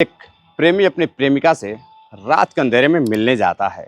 एक प्रेमी अपनी प्रेमिका से रात के अंधेरे में मिलने जाता है।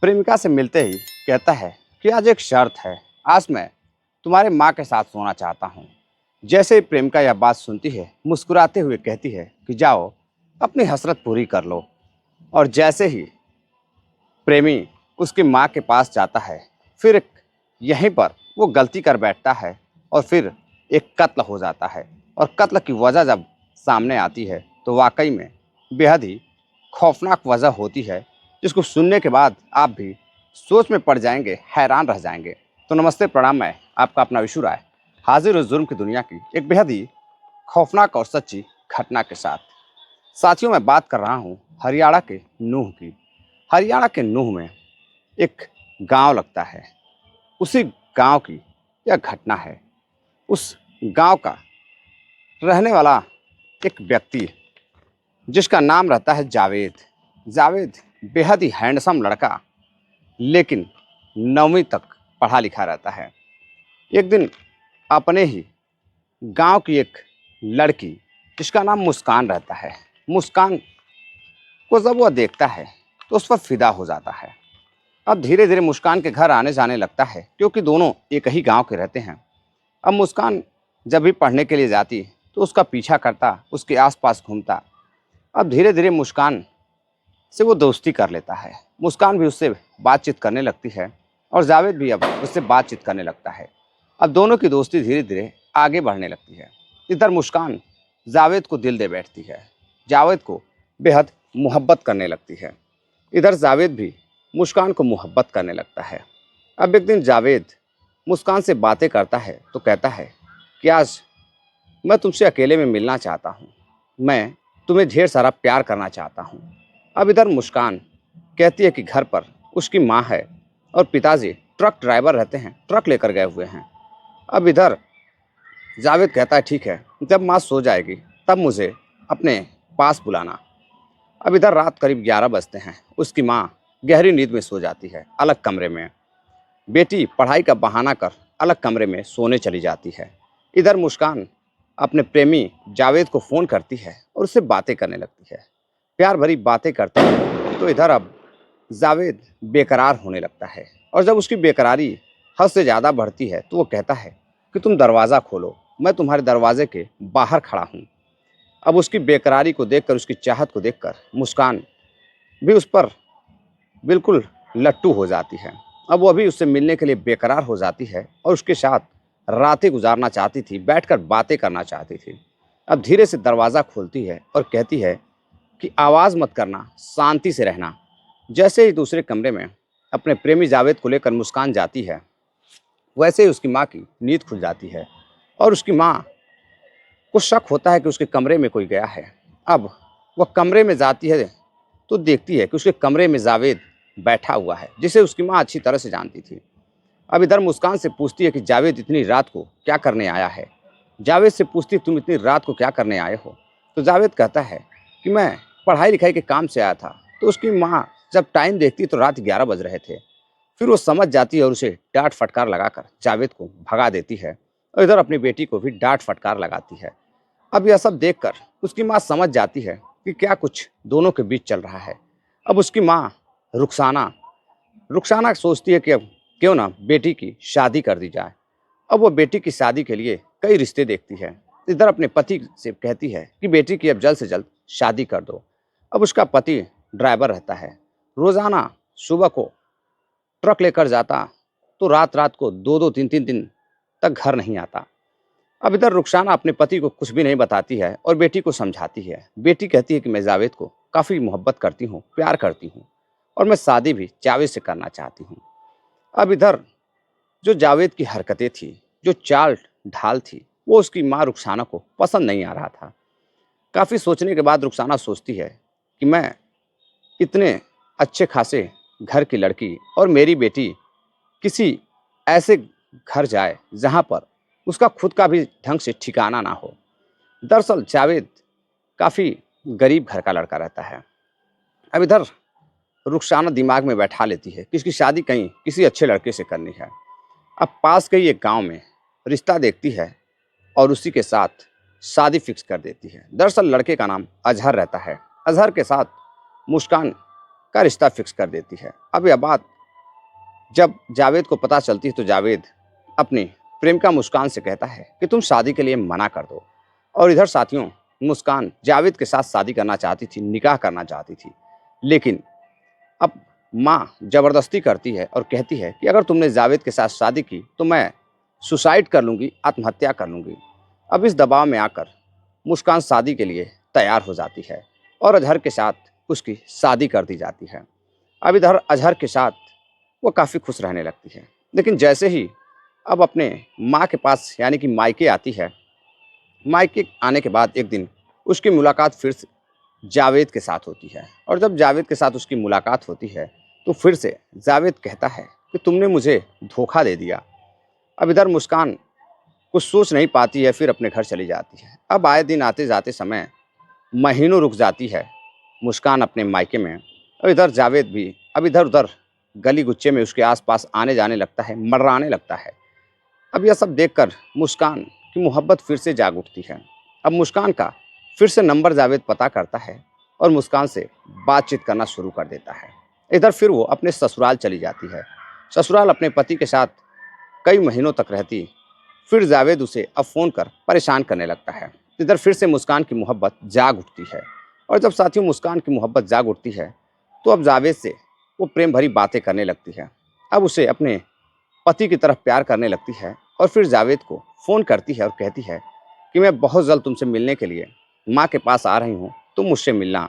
प्रेमिका से मिलते ही कहता है कि आज एक शर्त है, आज मैं तुम्हारे माँ के साथ सोना चाहता हूँ। जैसे ही प्रेमिका यह बात सुनती है, मुस्कुराते हुए कहती है कि जाओ अपनी हसरत पूरी कर लो। और जैसे ही प्रेमी उसकी माँ के पास जाता है, फिर यहीं पर वो गलती कर बैठता है और फिर एक कत्ल हो जाता है। और कत्ल की वजह जब सामने आती है तो वाकई में बेहद ही खौफनाक वजह होती है, जिसको सुनने के बाद आप भी सोच में पड़ जाएंगे, हैरान रह जाएंगे। तो नमस्ते, प्रणाम, मैं आपका अपना विशु राय हाजिर हूँ जुर्म की दुनिया की एक बेहद ही खौफनाक और सच्ची घटना के साथ। साथियों, मैं बात कर रहा हूँ हरियाणा के नूह की। हरियाणा के नूह में एक गांव लगता है। उसी गांव की यह घटना है। उस गांव का रहने वाला एक व्यक्ति जिसका नाम रहता है जावेद। जावेद बेहद ही हैंडसम लड़का, लेकिन 9वीं तक पढ़ा लिखा रहता है। एक दिन अपने ही गांव की एक लड़की जिसका नाम मुस्कान रहता है, मुस्कान को जब वह देखता है तो उस पर फिदा हो जाता है। अब धीरे धीरे मुस्कान के घर आने जाने लगता है, क्योंकि दोनों एक ही गांव के रहते हैं। अब मुस्कान जब भी पढ़ने के लिए जाती तो उसका पीछा करता, उसके आसपास घूमता। अब धीरे धीरे मुस्कान से वो दोस्ती कर लेता है। मुस्कान भी उससे बातचीत करने लगती है और जावेद भी अब उससे बातचीत करने लगता है। अब दोनों की दोस्ती धीरे धीरे आगे बढ़ने लगती है। इधर मुस्कान जावेद को दिल दे बैठती है, जावेद को बेहद मोहब्बत करने लगती है। इधर जावेद भी मुस्कान को मोहब्बत करने लगता है। अब एक दिन जावेद मुस्कान से बातें करता है तो कहता है कि आज मैं तुमसे अकेले में मिलना चाहता हूँ, मैं तुम्हें ढेर सारा प्यार करना चाहता हूँ। अब इधर मुस्कान कहती है कि घर पर उसकी माँ है और पिताजी ट्रक ड्राइवर रहते हैं, ट्रक लेकर गए हुए हैं। अब इधर जावेद कहता है ठीक है, जब माँ सो जाएगी तब मुझे अपने पास बुलाना। अब इधर रात करीब 11 बजते हैं। उसकी माँ गहरी नींद में सो जाती है अलग कमरे में। बेटी पढ़ाई का बहाना कर अलग कमरे में सोने चली जाती है। इधर मुस्कान अपने प्रेमी जावेद को फ़ोन करती है और उससे बातें करने लगती है। प्यार भरी बातें करते हैं तो इधर अब जावेद बेकरार होने लगता है। और जब उसकी बेकरारी हद से ज़्यादा बढ़ती है तो वो कहता है कि तुम दरवाज़ा खोलो, मैं तुम्हारे दरवाजे के बाहर खड़ा हूँ। अब उसकी बेकरारी को देखकर, उसकी चाहत को देखकर मुस्कान भी उस पर बिल्कुल लट्टू हो जाती है। अब वो भी उससे मिलने के लिए बेकरार हो जाती है और उसके साथ रातें गुजारना चाहती थी, बैठकर बातें करना चाहती थी। अब धीरे से दरवाज़ा खोलती है और कहती है कि आवाज़ मत करना, शांति से रहना। जैसे ही दूसरे कमरे में अपने प्रेमी जावेद को लेकर मुस्कान जाती है, वैसे ही उसकी माँ की नींद खुल जाती है और उसकी माँ को शक होता है कि उसके कमरे में कोई गया है। अब वह कमरे में जाती है तो देखती है कि उसके कमरे में जावेद बैठा हुआ है, जिसे उसकी माँ अच्छी तरह से जानती थी। अब इधर मुस्कान से पूछती है कि जावेद इतनी रात को क्या करने आया है। जावेद से पूछती है तुम इतनी रात को क्या करने आए हो। तो जावेद कहता है कि मैं पढ़ाई लिखाई के काम से आया था। तो उसकी माँ जब टाइम देखती तो रात 11 बज रहे थे। फिर वो समझ जाती है और उसे डांट फटकार लगाकर जावेद को भगा देती है और इधर अपनी बेटी को भी डांट फटकार लगाती है। अब यह सब देखकर उसकी माँ समझ जाती है कि क्या कुछ दोनों के बीच चल रहा है। अब उसकी माँ रुखसाना रुखसाना सोचती है कि अब क्यों ना बेटी की शादी कर दी जाए। अब वो बेटी की शादी के लिए कई रिश्ते देखती है। इधर अपने पति से कहती है कि बेटी की अब जल्द से जल्द शादी कर दो। अब उसका पति ड्राइवर रहता है, रोज़ाना सुबह को ट्रक लेकर जाता तो रात रात को 2-2 3-3 दिन तक घर नहीं आता। अब इधर रुखसाना अपने पति को कुछ भी नहीं बताती है और बेटी को समझाती है। बेटी कहती है कि मैं जावेद को काफ़ी मोहब्बत करती हूँ, प्यार करती हूँ और मैं शादी भी जावेद से करना चाहती हूँ। अब इधर जो जावेद की हरकतें थी, जो चाल ढाल थी, वो उसकी माँ रुखसाना को पसंद नहीं आ रहा था। काफ़ी सोचने के बाद रुखसाना सोचती है कि मैं इतने अच्छे खासे घर की लड़की और मेरी बेटी किसी ऐसे घर जाए जहाँ पर उसका खुद का भी ढंग से ठिकाना ना हो। दरअसल जावेद काफ़ी गरीब घर का लड़का रहता है। अब इधर रुखसाना दिमाग में बैठा लेती है कि इसकी शादी कहीं किसी अच्छे लड़के से करनी है। अब पास के ही एक गांव में रिश्ता देखती है और उसी के साथ शादी फिक्स कर देती है। दरअसल लड़के का नाम अजहर रहता है। अजहर के साथ मुस्कान का रिश्ता फिक्स कर देती है। अब यह बात जब जावेद को पता चलती है तो जावेद अपनी प्रेमिका मुस्कान से कहता है कि तुम शादी के लिए मना कर दो। और इधर साथियों, मुस्कान जावेद के साथ शादी करना चाहती थी, निकाह करना चाहती थी, लेकिन अब माँ ज़बरदस्ती करती है और कहती है कि अगर तुमने जावेद के साथ शादी की तो मैं सुसाइड कर लूँगी, आत्महत्या कर लूँगी। अब इस दबाव में आकर मुस्कान शादी के लिए तैयार हो जाती है और अजहर के साथ उसकी शादी कर दी जाती है। अब इधर अजहर के साथ वो काफ़ी खुश रहने लगती है, लेकिन जैसे ही अब अपने माँ के पास यानी कि मायके आती है, मायके आने के बाद एक दिन उसकी मुलाकात फिर से जावेद के साथ होती है। और जब जावेद के साथ उसकी मुलाकात होती है तो फिर से जावेद कहता है कि तुमने मुझे धोखा दे दिया। अब इधर मुस्कान कुछ सोच नहीं पाती है, फिर अपने घर चली जाती है। अब आए दिन आते जाते समय महीनों रुक जाती है मुस्कान अपने मायके में, और इधर जावेद भी अब इधर उधर गली गुच्चे में उसके आसपास आने जाने लगता है, मंडराने लगता है। अब यह सब देखकर मुस्कान की मोहब्बत फिर से जाग उठती है। अब मुस्कान का फिर से नंबर जावेद पता करता है और मुस्कान से बातचीत करना शुरू कर देता है। इधर फिर वो अपने ससुराल चली जाती है। ससुराल अपने पति के साथ कई महीनों तक रहती। फिर जावेद उसे अब फ़ोन कर परेशान करने लगता है। इधर फिर से मुस्कान की मोहब्बत जाग उठती है। और जब साथियों मुस्कान की मोहब्बत जाग उठती है तो अब जावेद से वो प्रेम भरी बातें करने लगती है। अब उसे अपने पति की तरफ प्यार करने लगती है और फिर जावेद को फ़ोन करती है और कहती है कि मैं बहुत जल्द तुमसे मिलने के लिए माँ के पास आ रही हूँ, तुम मुझसे मिलना।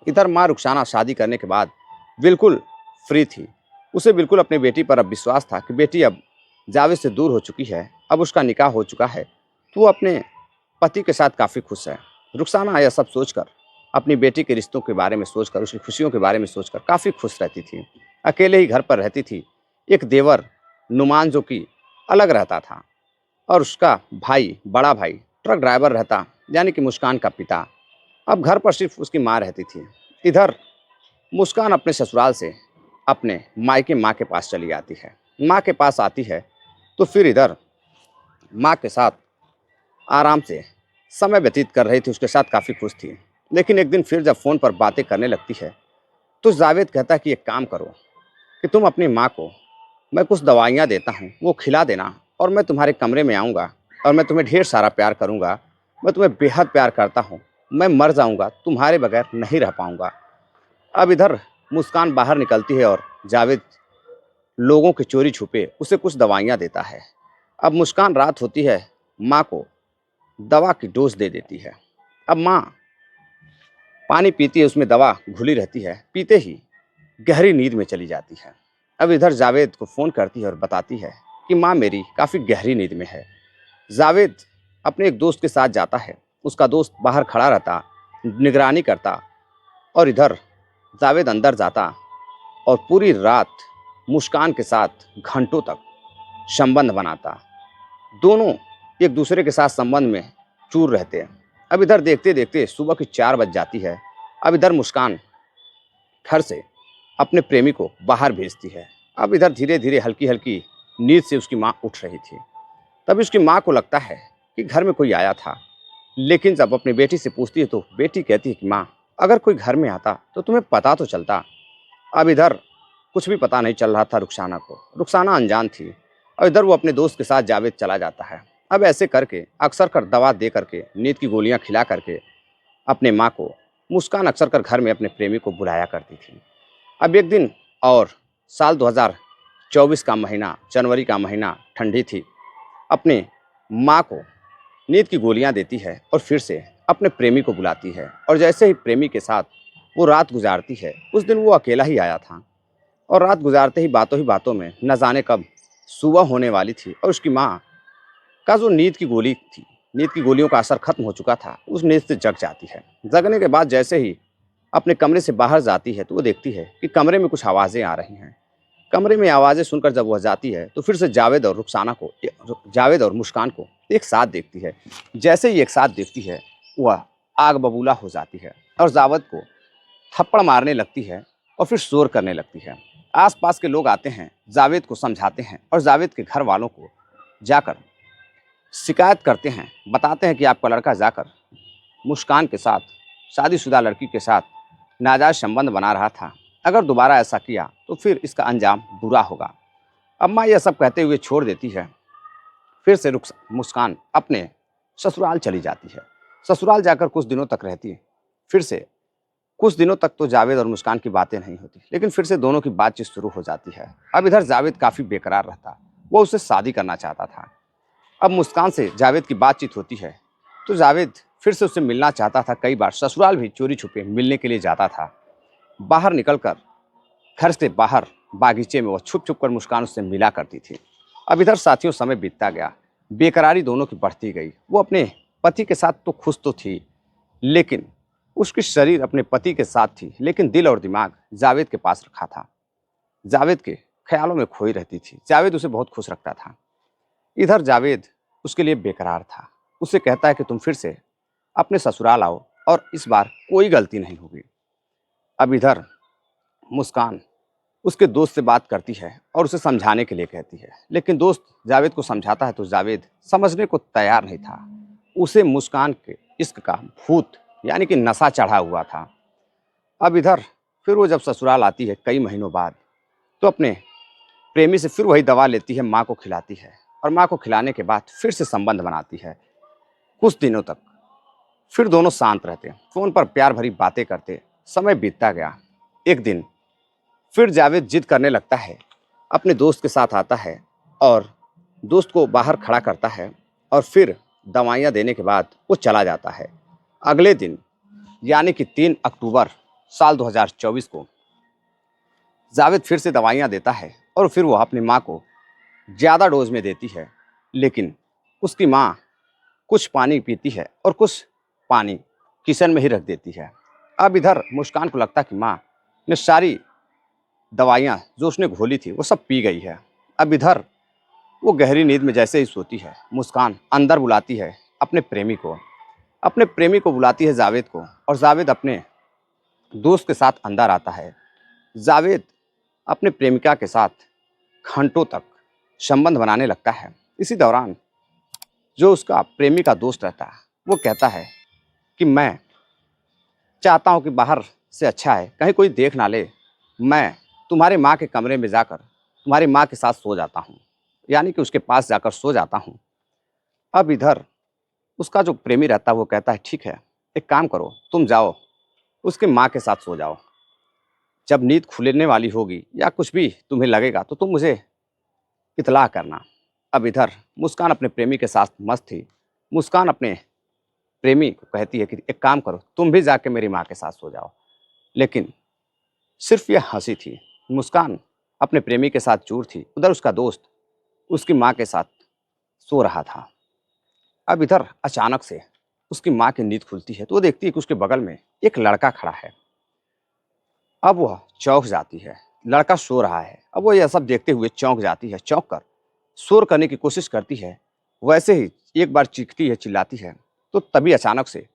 इधर माँ रुखसाना शादी करने के बाद बिल्कुल फ्री थी। उसे बिल्कुल अपनी बेटी पर अब विश्वास था कि बेटी अब जावेद से दूर हो चुकी है, अब उसका निकाह हो चुका है, तो वो अपने पति के साथ काफ़ी खुश है। रुखसाना यह सब सोचकर, अपनी बेटी के रिश्तों के बारे में सोचकर, उसकी खुशियों के बारे में सोचकर काफ़ी खुश रहती थी। अकेले ही घर पर रहती थी। एक देवर नुमान जो कि अलग रहता था और उसका भाई, बड़ा भाई ट्रक ड्राइवर रहता, यानी कि मुस्कान का पिता। अब घर पर सिर्फ उसकी माँ रहती थी। इधर मुस्कान अपने ससुराल से अपने मायके माँ के पास चली आती है। माँ के पास आती है तो फिर इधर माँ के साथ आराम से समय व्यतीत कर रही थी, उसके साथ काफ़ी खुश थी। लेकिन एक दिन फिर जब फ़ोन पर बातें करने लगती है तो जावेद कहता है कि एक काम करो कि तुम अपनी माँ को, मैं कुछ दवाइयाँ देता हूँ, वो खिला देना और मैं तुम्हारे कमरे में आऊँगा और मैं तुम्हें ढेर सारा प्यार करूँगा। मैं तुम्हें बेहद प्यार करता हूँ, मैं मर जाऊँगा, तुम्हारे बगैर नहीं रह पाऊँगा। अब इधर मुस्कान बाहर निकलती है और जावेद लोगों के चोरी छुपे उसे कुछ दवाइयाँ देता है। अब मुस्कान रात होती है, माँ को दवा की डोज दे देती है। अब माँ पानी पीती है, उसमें दवा घुली रहती है, पीते ही गहरी नींद में चली जाती है। अब इधर जावेद को फ़ोन करती है और बताती है कि माँ मेरी काफ़ी गहरी नींद में है। जावेद अपने एक दोस्त के साथ जाता है, उसका दोस्त बाहर खड़ा रहता, निगरानी करता, और इधर जावेद अंदर जाता और पूरी रात मुस्कान के साथ घंटों तक संबंध बनाता। दोनों एक दूसरे के साथ संबंध में चूर रहते हैं। अब इधर देखते देखते सुबह की 4 बज जाती है। अब इधर मुस्कान घर से अपने प्रेमी को बाहर भेजती है। अब इधर धीरे धीरे हल्की हल्की नींद से उसकी माँ उठ रही थी। तब उसकी माँ को लगता है कि घर में कोई आया था, लेकिन जब अपनी बेटी से पूछती है तो बेटी कहती है कि माँ, अगर कोई घर में आता तो तुम्हें पता तो चलता। अब इधर कुछ भी पता नहीं चल रहा था रुखसाना को। रुखसाना अनजान थी और इधर वो अपने दोस्त के साथ जावेद चला जाता है। अब ऐसे करके अक्सर कर दवा दे करके, नींद की गोलियां खिला करके अपने माँ को मुस्कान अक्सर कर घर में अपने प्रेमी को बुलाया करती थी। अब एक दिन और साल 2024 का महीना, जनवरी का महीना, ठंडी थी। अपने माँ को नींद की गोलियां देती है और फिर से अपने प्रेमी को बुलाती है। और जैसे ही प्रेमी के साथ वो रात गुजारती है, उस दिन वो अकेला ही आया था और रात गुजारते ही बातों में न जाने कब सुबह होने वाली थी और उसकी माँ का जो नींद की गोली थी, नींद की गोलियों का असर खत्म हो चुका था, उस नींद से जग जाती है। जगने के बाद जैसे ही अपने कमरे से बाहर जाती है तो वो देखती है कि कमरे में कुछ आवाज़ें आ रही हैं। कमरे में आवाज़ें सुनकर जब वह जाती है तो फिर से जावेद और रुखसाना को, जावेद और मुस्कान को एक साथ देखती है। जैसे ही एक साथ देखती है वह आग बबूला हो जाती है और जावेद को थप्पड़ मारने लगती है और फिर शोर करने लगती है। आसपास के लोग आते हैं, जावेद को समझाते हैं और जावेद के घर वालों को जाकर शिकायत करते हैं, बताते हैं कि आपका लड़का जाकर मुस्कान के साथ, शादीशुदा लड़की के साथ नाजायज़ संबंध बना रहा था। अगर दोबारा ऐसा किया तो फिर इसका अंजाम बुरा होगा। अम्मा यह सब कहते हुए छोड़ देती है। फिर से मुस्कान अपने ससुराल चली जाती है। ससुराल जाकर कुछ दिनों तक रहती है। फिर से कुछ दिनों तक तो जावेद और मुस्कान की बातें नहीं होती, लेकिन फिर से दोनों की बातचीत शुरू हो जाती है। अब इधर जावेद काफ़ी बेकरार रहता, वो उससे शादी करना चाहता था। अब मुस्कान से जावेद की बातचीत होती है तो जावेद फिर से उससे मिलना चाहता था। कई बार ससुराल भी चोरी छुपे मिलने के लिए जाता था। बाहर निकलकर घर से बाहर बागीचे में वो छुप छुप कर मुस्कान उससे मिला करती थी। अब इधर साथियों समय बीतता गया, बेकरारी दोनों की बढ़ती गई। वो अपने पति के साथ तो खुश तो थी, लेकिन उसकी शरीर अपने पति के साथ थी, लेकिन दिल और दिमाग जावेद के पास रखा था। जावेद के ख्यालों में खोई रहती थी। जावेद उसे बहुत खुश रखता था। इधर जावेद उसके लिए बेकरार था। उसे कहता है कि तुम फिर से अपने ससुराल आओ और इस बार कोई गलती नहीं होगी। अब इधर मुस्कान उसके दोस्त से बात करती है और उसे समझाने के लिए कहती है, लेकिन दोस्त जावेद को समझाता है तो जावेद समझने को तैयार नहीं था। उसे मुस्कान के इश्क का भूत यानी कि नशा चढ़ा हुआ था। अब इधर फिर वो जब ससुराल आती है कई महीनों बाद, तो अपने प्रेमी से फिर वही दवा लेती है, माँ को खिलाती है और माँ को खिलाने के बाद फिर से संबंध बनाती है। कुछ दिनों तक फिर दोनों शांत रहते, फ़ोन पर प्यार भरी बातें करते। समय बीतता गया। एक दिन फिर जावेद जिद करने लगता है, अपने दोस्त के साथ आता है और दोस्त को बाहर खड़ा करता है और फिर दवाइयाँ देने के बाद वो चला जाता है। अगले दिन यानी कि 3 अक्टूबर साल 2024 को जावेद फिर से दवाइयाँ देता है और फिर वो अपनी माँ को ज़्यादा डोज में देती है, लेकिन उसकी माँ कुछ पानी पीती है और कुछ पानी किचन में ही रख देती है। अब इधर मुस्कान को लगता कि माँ ने सारी दवाइयाँ जो उसने घोली थी वो सब पी गई है। अब इधर वो गहरी नींद में जैसे ही सोती है, मुस्कान अंदर बुलाती है अपने प्रेमी को। अपने प्रेमी को बुलाती है जावेद को, और जावेद अपने दोस्त के साथ अंदर आता है। जावेद अपने प्रेमिका के साथ घंटों तक संबंध बनाने लगता है। इसी दौरान जो उसका प्रेमी का दोस्त रहता है वो कहता है कि मैं चाहता हूँ कि बाहर से अच्छा है कहीं कोई देख ना ले, मैं तुम्हारे माँ के कमरे में जाकर तुम्हारी माँ के साथ सो जाता हूँ, यानी कि उसके पास जाकर सो जाता हूँ। अब इधर उसका जो प्रेमी रहता है वो कहता है ठीक है, एक काम करो, तुम जाओ उसके माँ के साथ सो जाओ। जब नींद खुलने वाली होगी या कुछ भी तुम्हें लगेगा तो तुम मुझे इतला करना। अब इधर मुस्कान अपने प्रेमी के साथ मस्त थी। मुस्कान अपने प्रेमी को कहती है कि एक काम करो, तुम भी जाके मेरी माँ के साथ सो जाओ। लेकिन सिर्फ यह हंसी थी। मुस्कान अपने प्रेमी के साथ चूर थी, उधर उसका दोस्त उसकी माँ के साथ सो रहा था। अब इधर अचानक से उसकी माँ की नींद खुलती है तो वो देखती है कि उसके बगल में एक लड़का खड़ा है। अब वह चौंक जाती है, लड़का सो रहा है। अब वो यह सब देखते हुए चौंक जाती है, चौंक कर शोर करने की कोशिश करती है। वैसे ही एक बार चीखती है, चिल्लाती है, तो तभी अचानक से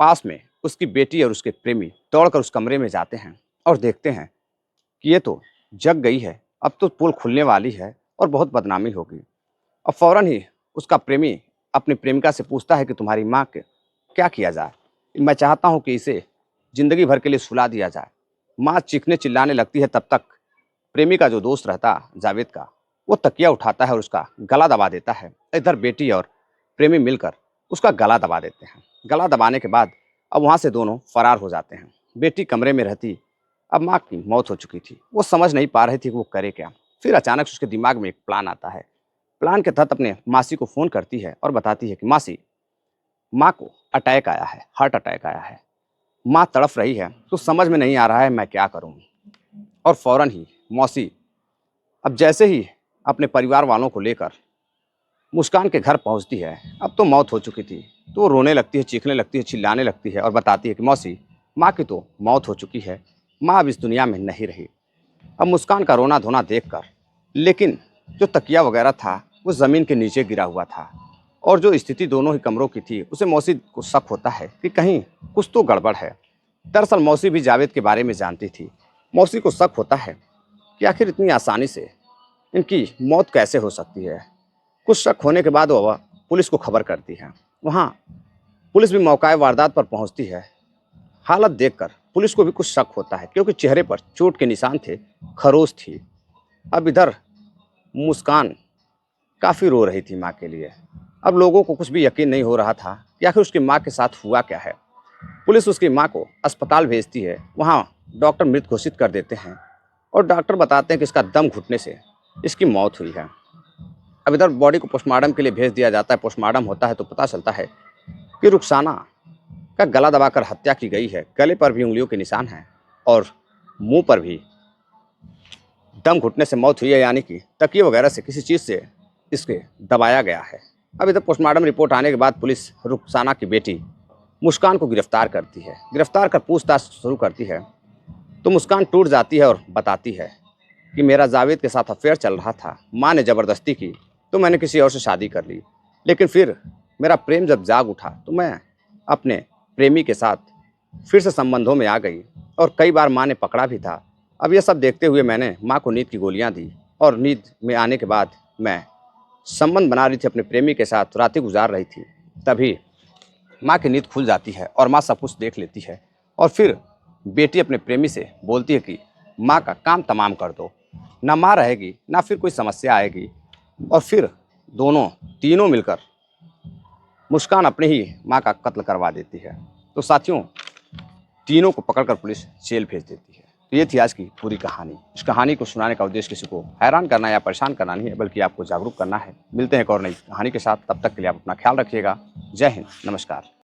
पास में उसकी बेटी और उसके प्रेमी दौड़कर उस कमरे में जाते हैं और देखते हैं कि ये तो जग गई है, अब तो पोल खुलने वाली है और बहुत बदनामी होगी। अब फौरन ही उसका प्रेमी अपनी प्रेमिका से पूछता है कि तुम्हारी माँ के क्या किया जाए, मैं चाहता हूँ कि इसे ज़िंदगी भर के लिए सुला दिया जाए। माँ चीखने चिल्लाने लगती है। तब तक प्रेमी का जो दोस्त रहता जावेद का, वो तकिया उठाता है और उसका गला दबा देता है। इधर बेटी और प्रेमी मिलकर उसका गला दबा देते हैं। गला दबाने के बाद अब वहाँ से दोनों फरार हो जाते हैं। बेटी कमरे में रहती, अब माँ की मौत हो चुकी थी, वो समझ नहीं पा रही थी कि वो करे क्या। फिर अचानक से उसके दिमाग में एक प्लान आता है। प्लान के तहत अपने मासी को फ़ोन करती है और बताती है कि मासी, माँ को अटैक आया है, हार्ट अटैक आया है, माँ तड़फ रही है, तो समझ में नहीं आ रहा है मैं क्या करूँ। और फ़ौरन ही मौसी अब जैसे ही अपने परिवार वालों को लेकर मुस्कान के घर पहुंचती है, अब तो मौत हो चुकी थी, तो वो रोने लगती है, चीखने लगती है, चिल्लाने लगती है और बताती है कि मौसी, माँ की तो मौत हो चुकी है, माँ अब इस दुनिया में नहीं रही। अब मुस्कान का रोना धोना देखकर, लेकिन जो तकिया वगैरह था वो ज़मीन के नीचे गिरा हुआ था, और जो स्थिति दोनों ही कमरों की थी उसे मौसी को शक होता है कि कहीं कुछ तो गड़बड़ है। दरअसल मौसी भी जावेद के बारे में जानती थी। मौसी को शक होता है कि आखिर इतनी आसानी से इनकी मौत कैसे हो सकती है। कुछ शक होने के बाद वह पुलिस को खबर करती है। वहाँ पुलिस भी मौका वारदात पर पहुँचती है। हालत देखकर पुलिस को भी कुछ शक होता है, क्योंकि चेहरे पर चोट के निशान थे, खरोच थी। अब इधर मुस्कान काफ़ी रो रही थी माँ के लिए। अब लोगों को कुछ भी यकीन नहीं हो रहा था कि आखिर उसकी माँ के साथ हुआ क्या है। पुलिस उसकी माँ को अस्पताल भेजती है। वहाँ डॉक्टर मृत घोषित कर देते हैं और डॉक्टर बताते हैं कि इसका दम घुटने से इसकी मौत हुई है। अब इधर बॉडी को पोस्टमार्टम के लिए भेज दिया जाता है। पोस्टमार्टम होता है तो पता चलता है कि रुखसाना का गला दबाकर हत्या की गई है। गले पर भी उंगलियों के निशान हैं और मुंह पर भी दम घुटने से मौत हुई है, यानी कि तकिए वगैरह से किसी चीज़ से इसके दबाया गया है। अब इधर पोस्टमार्टम रिपोर्ट आने के बाद पुलिस रुखसाना की बेटी मुस्कान को गिरफ्तार करती है। गिरफ्तार कर पूछताछ शुरू करती है तो मुस्कान टूट जाती है और बताती है कि मेरा जावेद के साथ अफेयर चल रहा था। माँ ने ज़बरदस्ती की तो मैंने किसी और से शादी कर ली, लेकिन फिर मेरा प्रेम जब जाग उठा तो मैं अपने प्रेमी के साथ फिर से संबंधों में आ गई और कई बार माँ ने पकड़ा भी था। अब यह सब देखते हुए मैंने माँ को नींद की गोलियाँ दी और नींद में आने के बाद मैं संबंध बना रही थी अपने प्रेमी के साथ, रातें गुजार रही थी। तभी माँ की नींद खुल जाती है और माँ सब कुछ देख लेती है और फिर बेटी अपने प्रेमी से बोलती है कि माँ का काम तमाम कर दो, ना माँ रहेगी ना फिर कोई समस्या आएगी। और फिर तीनों मिलकर मुस्कान अपने ही माँ का कत्ल करवा देती है। तो साथियों, तीनों को पकड़कर पुलिस जेल भेज देती है। तो ये थी आज की पूरी कहानी। इस कहानी को सुनाने का उद्देश्य किसी को हैरान करना या परेशान करना नहीं है, बल्कि आपको जागरूक करना है। मिलते हैं एक और नई कहानी के साथ, तब तक के लिए आप अपना ख्याल रखिएगा। जय हिंद, नमस्कार।